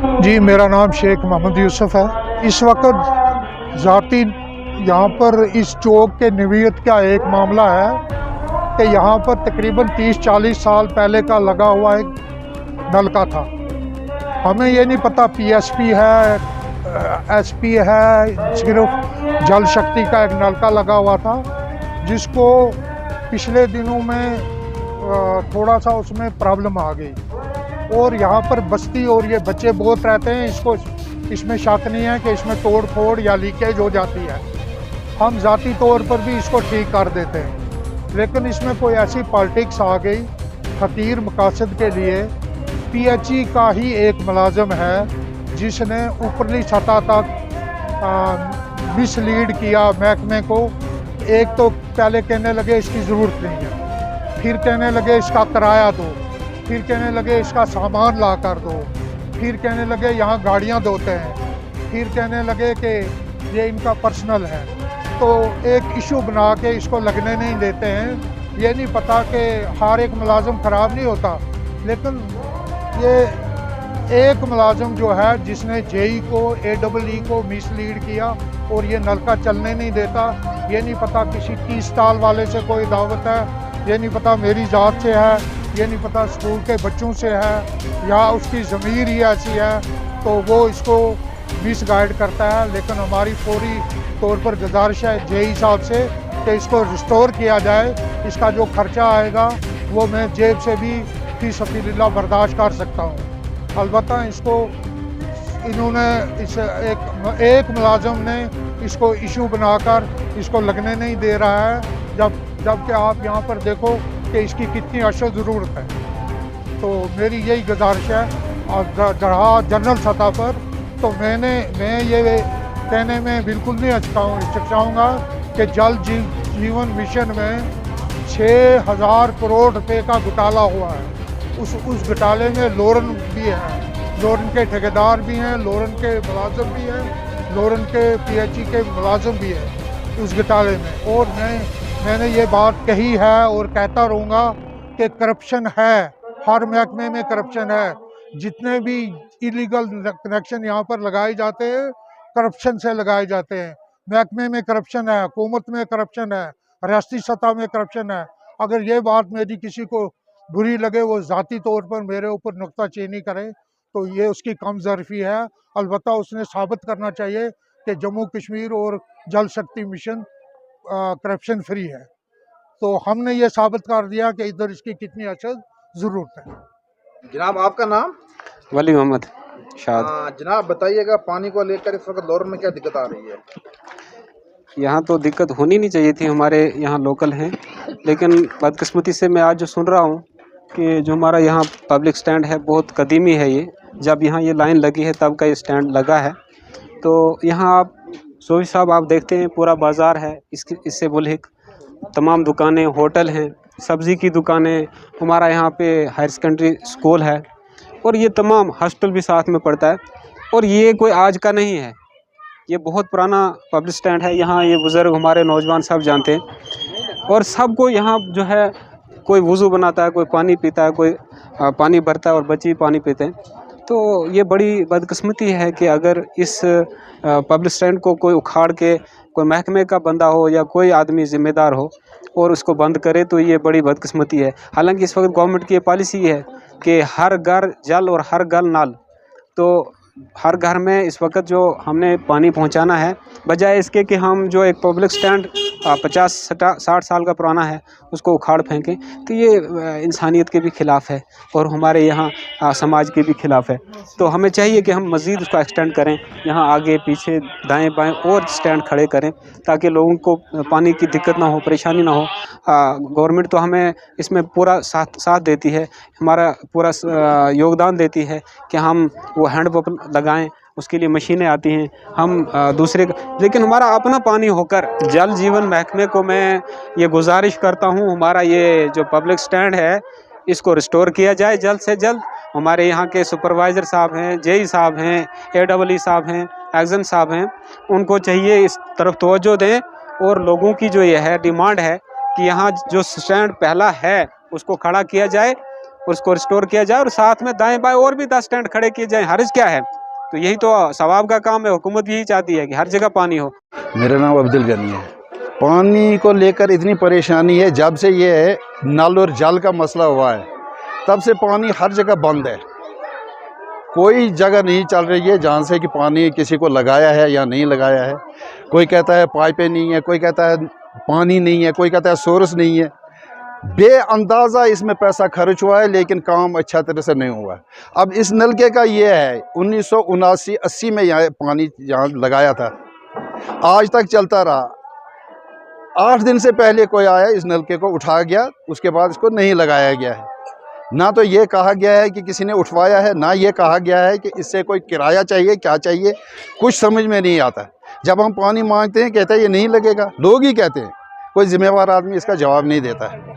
जी, मेरा नाम शेख मोहम्मद यूसुफ है। इस वक्त ज़ाती यहाँ पर इस चौक के नवीयत का एक मामला है कि यहाँ पर तकरीबन 30-40 साल पहले का लगा हुआ एक नलका था। हमें ये नहीं पता पीएसपी है, एसपी है, सिर्फ जल शक्ति का एक नलका लगा हुआ था, जिसको पिछले दिनों में थोड़ा सा उसमें प्रॉब्लम आ गई और यहाँ पर बस्ती और ये बच्चे बहुत रहते हैं। इसमें शक नहीं है कि इसमें तोड़ फोड़ या लीकेज हो जाती है। हम ज़ाती तौर पर भी इसको ठीक कर देते हैं, लेकिन इसमें कोई ऐसी पॉलिटिक्स आ गई हकीर मकासद के लिए। पीएचई का ही एक मुलाजिम है जिसने ऊपरली सतह तक मिसलीड किया महकमे को। एक तो पहले कहने लगे इसकी ज़रूरत नहीं है, फिर कहने लगे इसका किराया दो, फिर कहने लगे इसका सामान ला कर दो, फिर कहने लगे यहाँ गाड़ियाँ धोते हैं, फिर कहने लगे कि ये इनका पर्सनल है। तो एक इशू बना के इसको लगने नहीं देते हैं। ये नहीं पता कि हर एक मुलाजिम ख़राब नहीं होता, लेकिन ये एक मुलाजिम जो है जिसने जेई को AEE को मिसलीड किया और ये नलका चलने नहीं देता। ये नहीं पता किसी 30 साल वाले से कोई दावत है, ये नहीं पता मेरी ज़ात से है, ये नहीं पता स्कूल के बच्चों से है या उसकी ज़मीर ही ऐसी है, तो वो इसको मिसगाइड करता है। लेकिन हमारी फौरी तौर पर गुजारिश है जेई साहब से कि इसको रिस्टोर किया जाए। इसका जो खर्चा आएगा वो मैं जेब से भी फी सबिलिल्लाह बर्दाश्त कर सकता हूँ। अलबत्ता इसको इन्होंने एक मुलाजिम ने इसको इशू बनाकर इसको लगने नहीं दे रहा है, जबकि आप यहाँ पर देखो कि इसकी कितनी अशद ज़रूरत है। तो मेरी यही गुजारिश है और जनरल सतह पर तो मैं ये कहने में बिल्कुल नहीं हिचकिचाऊँगा कि जल जीवन मिशन में 6000 करोड़ रुपए का घोटाला हुआ है। उस घोटाले में लोरन भी हैं, लोरन के ठेकेदार भी हैं, लोरन के मुलाजिम भी हैं, लोरन के पीएचई के मुलाजिम भी हैं उस घोटाले में। और मैंने ये बात कही है और कहता रहूँगा कि करप्शन है, हर महकमे में करप्शन है। जितने भी इलीगल कनेक्शन यहाँ पर लगाए जाते हैं करप्शन से लगाए जाते हैं। महकमे में करप्शन है, हुकूमत में करप्शन है, रियासती सतह में करप्शन है। अगर ये बात मेरी किसी को बुरी लगे, वो ज़ाती तौर पर मेरे ऊपर नुक्ताचीनी करे, तो ये उसकी कम ज़रफ़ी है। अलबत्ता उसने साबित करना चाहिए कि जम्मू कश्मीर और जल शक्ति मिशन करप्शन फ्री है। तो हमने ये साबित कर दिया कि इधर इसकी कितनी अशद ज़रूरत है। जनाब आपका नाम? वली मोहम्मद शाद। जनाब बताइएगा, पानी को लेकर इस वक्त लोरन में क्या दिक्कत आ रही है? यहाँ तो दिक्कत होनी नहीं चाहिए थी, हमारे यहाँ लोकल हैं, लेकिन बदकिस्मती से मैं आज जो सुन रहा हूँ कि जो हमारा यहाँ पब्लिक स्टैंड है बहुत कदीमी है। ये जब यहाँ ये लाइन लगी है तब का ये स्टैंड लगा है। तो यहाँ आप सोफी साहब आप देखते हैं पूरा बाज़ार है, इससे मुल्हिक तमाम दुकानें, होटल हैं, सब्ज़ी की दुकानें, हमारा यहाँ पे हायर सेकेंडरी स्कूल है और ये तमाम हॉस्टल भी साथ में पड़ता है। और ये कोई आज का नहीं है, ये बहुत पुराना पब्लिक स्टैंड है। यहाँ ये बुज़ुर्ग हमारे नौजवान सब जानते हैं और सबको यहाँ जो है कोई वज़ू बनाता है, कोई पानी पीता है, कोई पानी भरता है और बच्चे पानी पीते हैं। तो ये बड़ी बदकिस्मती है कि अगर इस पब्लिक स्टैंड को कोई उखाड़ के कोई महकमे का बंदा हो या कोई आदमी ज़िम्मेदार हो और उसको बंद करे, तो ये बड़ी बदकिस्मती है। हालांकि इस वक्त गवर्नमेंट की ये पॉलिसी है कि हर घर जल और हर घर नल। तो हर घर में इस वक्त जो हमने पानी पहुंचाना है, बजाय इसके कि हम जो एक पब्लिक स्टैंड 50-60 साल का पुराना है उसको उखाड़ फेंकें, तो ये इंसानियत के भी ख़िलाफ़ है और हमारे यहाँ समाज के भी ख़िलाफ़ है। तो हमें चाहिए कि हम मज़ीद उसको एक्सटेंड करें, यहाँ आगे पीछे दाएं बाएं और स्टैंड खड़े करें ताकि लोगों को पानी की दिक्कत ना हो, परेशानी ना हो। गवर्नमेंट तो हमें इसमें पूरा साथ देती है, हमारा पूरा योगदान देती है कि हम वो हैंडपंप लगाएं, उसके लिए मशीनें आती हैं, हम दूसरे लेकिन हमारा अपना पानी होकर जल जीवन महकमे को मैं ये गुजारिश करता हूँ, हमारा ये जो पब्लिक स्टैंड है इसको रिस्टोर किया जाए जल्द से जल्द। हमारे यहाँ के सुपरवाइज़र साहब हैं, जेई साहब हैं, AEE साहब हैं, एक्जन साहब हैं, उनको चाहिए इस तरफ तवज्जो दें। और लोगों की जो ये है डिमांड है कि यहाँ जो स्टैंड पहला है उसको खड़ा किया जाए और उसको रिस्टोर किया जाए और साथ में दाएं बाएं और भी 10 टेंट खड़े किए जाए, हर्ज क्या है। तो यही तो सवाब का काम है, हुकूमत भी यही चाहती है कि हर जगह पानी हो। मेरा नाम अब्दुल गनी है। पानी को लेकर इतनी परेशानी है, जब से ये नल और जल का मसला हुआ है तब से पानी हर जगह बंद है। कोई जगह नहीं चल रही है जहाँ से कि पानी किसी को लगाया है या नहीं लगाया है। कोई कहता है पाइपें नहीं है, कोई कहता है पानी नहीं है, कोई कहता है सोर्स नहीं है। बेअंदाज़ा इसमें पैसा खर्च हुआ है लेकिन काम अच्छा तरह से नहीं हुआ। अब इस नलके का ये है 1979-80 में यहाँ पानी यहाँ लगाया था, आज तक चलता रहा। 8 दिन से पहले कोई आया, इस नलके को उठा गया, उसके बाद इसको नहीं लगाया गया है। ना तो ये कहा गया है कि किसी ने उठवाया है, ना ये कहा गया है कि इससे कोई किराया चाहिए, क्या चाहिए, कुछ समझ में नहीं आता। जब हम पानी मांगते हैं कहते हैं ये नहीं लगेगा, लोग ही कहते हैं, कोई जिम्मेवार आदमी इसका जवाब नहीं देता है।